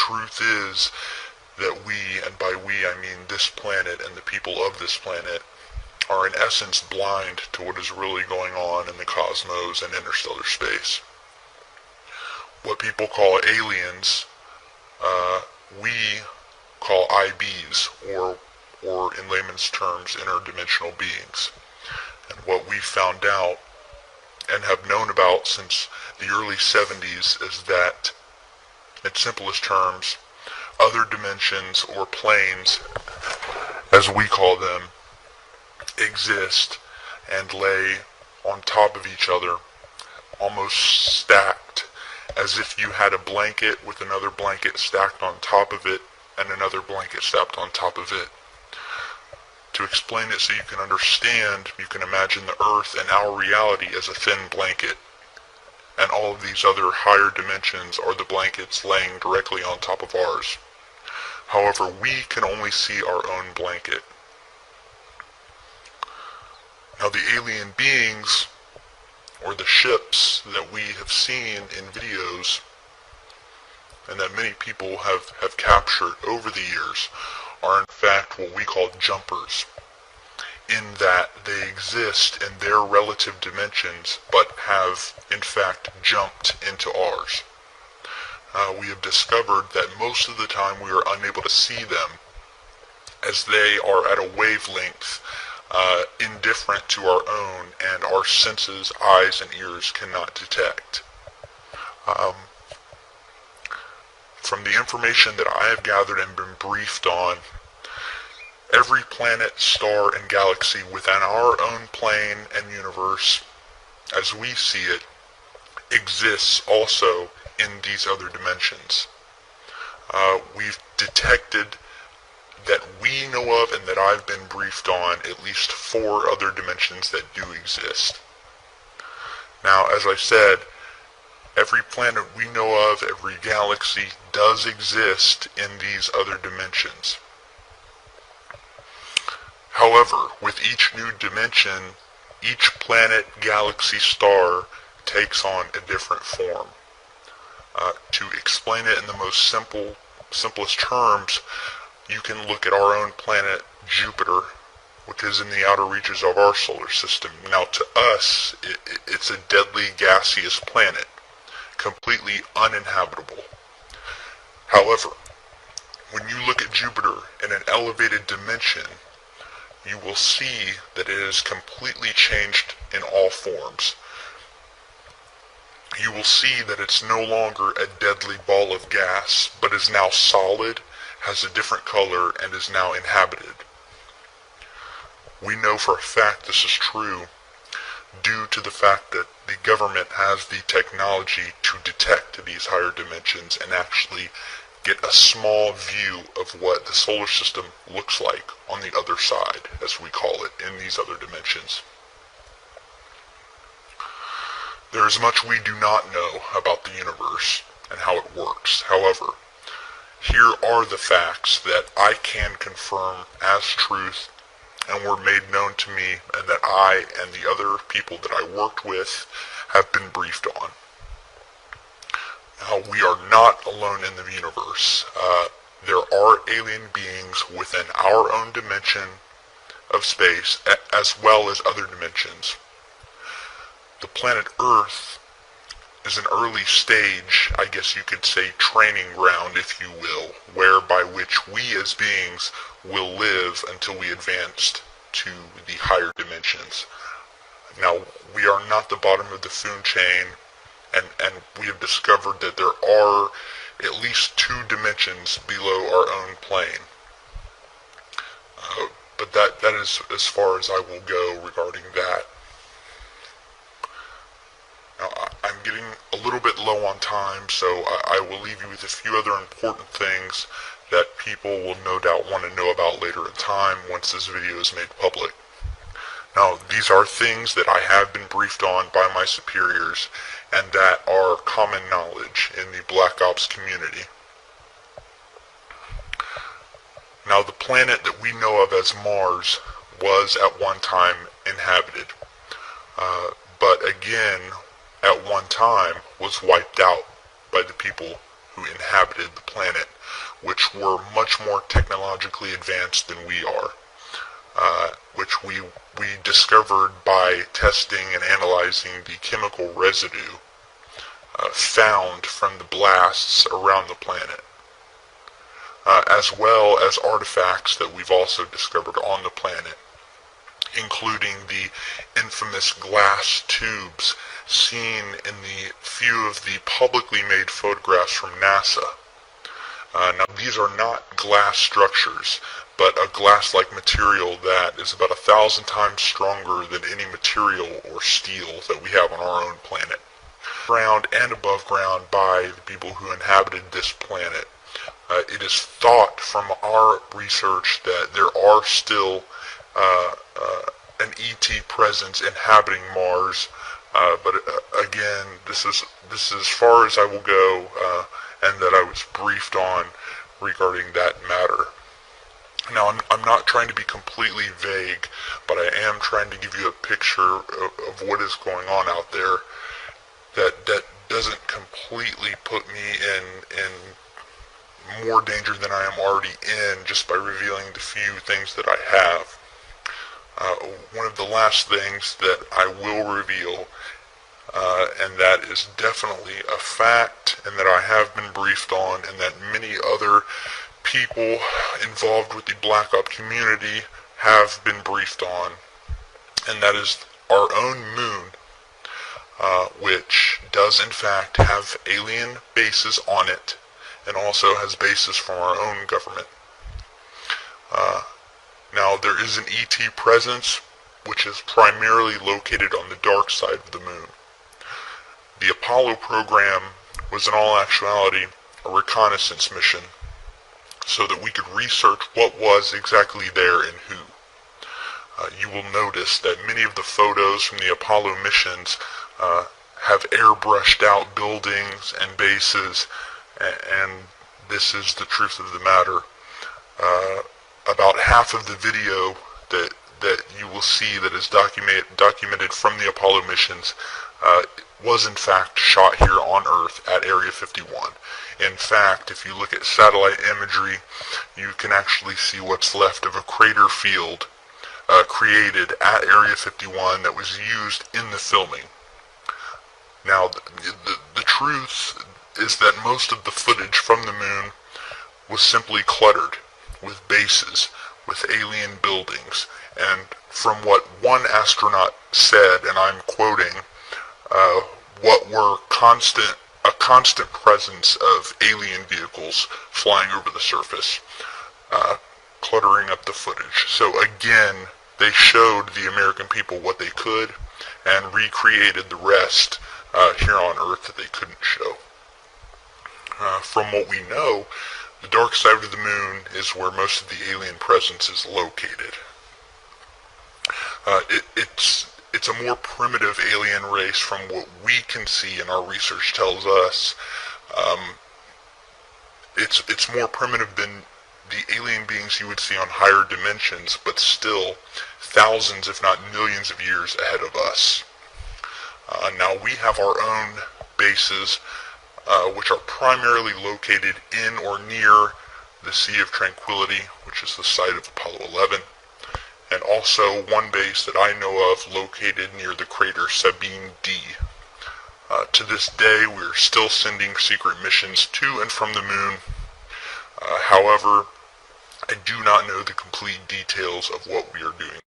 truth is that we, and by we I mean this planet and the people of this planet, are in essence blind to what is really going on in the cosmos and interstellar space. What people call aliens, we call IBs, or in layman's terms, interdimensional beings. And what we've found out and have known about since the early 70s is that, in simplest terms, other dimensions or planes, as we call them, exist and lay on top of each other, almost stacked, as if you had a blanket with another blanket stacked on top of it and another blanket stacked on top of it. To explain it so you can understand, you can imagine the Earth and our reality as a thin blanket, and all of these other higher dimensions are the blankets laying directly on top of ours. However, we can only see our own blanket. Now, the alien beings, or the ships that we have seen in videos, and that many people have captured over the years, are in fact what we call jumpers, in that they exist in their relative dimensions, but have in fact jumped into ours. We have discovered that most of the time we are unable to see them, as they are at a wavelength indifferent to our own, and our senses, eyes and ears cannot detect. From the information that I have gathered and been briefed on, every planet, star, and galaxy within our own plane and universe, as we see it, exists also in these other dimensions. We've detected that we know of and that I've been briefed on at least 4 other dimensions that do exist. Now, as I said, every planet we know of, every galaxy does exist in these other dimensions. However, with each new dimension, each planet, galaxy, star takes on a different form. To explain it in the most simplest terms, you can look at our own planet, Jupiter, which is in the outer reaches of our solar system. Now, to us, it's a deadly gaseous planet, completely uninhabitable. However, when you look at Jupiter in an elevated dimension, you will see that it has completely changed in all forms. You will see that it's no longer a deadly ball of gas, but is now solid, has a different color, and is now inhabited. We know for a fact this is true due to the fact that the government has the technology to detect these higher dimensions and actually get a small view of what the solar system looks like on the other side, as we call it, in these other dimensions. There is much we do not know about the universe and how it works. However, here are the facts that I can confirm as truth and were made known to me, and that I and the other people that I worked with have been briefed on. Now, we are not alone in the universe. There are alien beings within our own dimension of space, as well as other dimensions. The planet Earth is an early stage, I guess you could say, training ground, if you will, whereby which we as beings will live until we advance to the higher dimensions. Now, we are not the bottom of the food chain, and we have discovered that there are at least 2 dimensions below our own plane. But that is as far as I will go regarding that. Now, I'm getting a little bit low on time, so I will leave you with a few other important things that people will no doubt want to know about later in time once this video is made public. Now, these are things that I have been briefed on by my superiors and that are common knowledge in the Black Ops community. Now, the planet that we know of as Mars was at one time inhabited, but again, at one time was wiped out by the people who inhabited the planet, which were much more technologically advanced than we are, which we discovered by testing and analyzing the chemical residue found from the blasts around the planet, as well as artifacts that we've also discovered on the planet, including the infamous glass tubes seen in the few of the publicly made photographs from NASA. Now, these are not glass structures, but a glass-like material that is about 1,000 times stronger than any material or steel that we have on our own planet. Ground and above ground by the people who inhabited this planet. It is thought from our research that there are still an ET presence inhabiting Mars, but again, this is as far as I will go, and that I was briefed on regarding that matter. Now, I'm not trying to be completely vague, but I am trying to give you a picture of what is going on out there that doesn't completely put me in more danger than I am already in just by revealing the few things that I have. One of the last things that I will reveal, and that is definitely a fact, and that I have been briefed on, and that many other people involved with the Black Ops community have been briefed on, and that is our own moon, which does in fact have alien bases on it, and also has bases from our own government. Now, there is an ET presence, which is primarily located on the dark side of the moon. The Apollo program was in all actuality a reconnaissance mission, so that we could research what was exactly there and who. You will notice that many of the photos from the Apollo missions have airbrushed out buildings and bases, and this is the truth of the matter. About half of the video that you will see that is documented from the Apollo missions was in fact shot here on Earth at Area 51. In fact, if you look at satellite imagery, you can actually see what's left of a crater field created at Area 51 that was used in the filming. Now, the truth is that most of the footage from the moon was simply cluttered with bases, with alien buildings, and from what one astronaut said, and I'm quoting, what were a constant presence of alien vehicles flying over the surface, cluttering up the footage. So again, they showed the American people what they could, and recreated the rest here on Earth that they couldn't show. From what we know, the dark side of the moon is where most of the alien presence is located. It's a more primitive alien race from what we can see, and our research tells us. It's more primitive than the alien beings you would see on higher dimensions, but still thousands, if not millions of years ahead of us. Now, we have our own bases, which are primarily located in or near the Sea of Tranquility, which is the site of Apollo 11, and also one base that I know of located near the crater Sabine D. To this day, we're still sending secret missions to and from the moon. However, I do not know the complete details of what we are doing.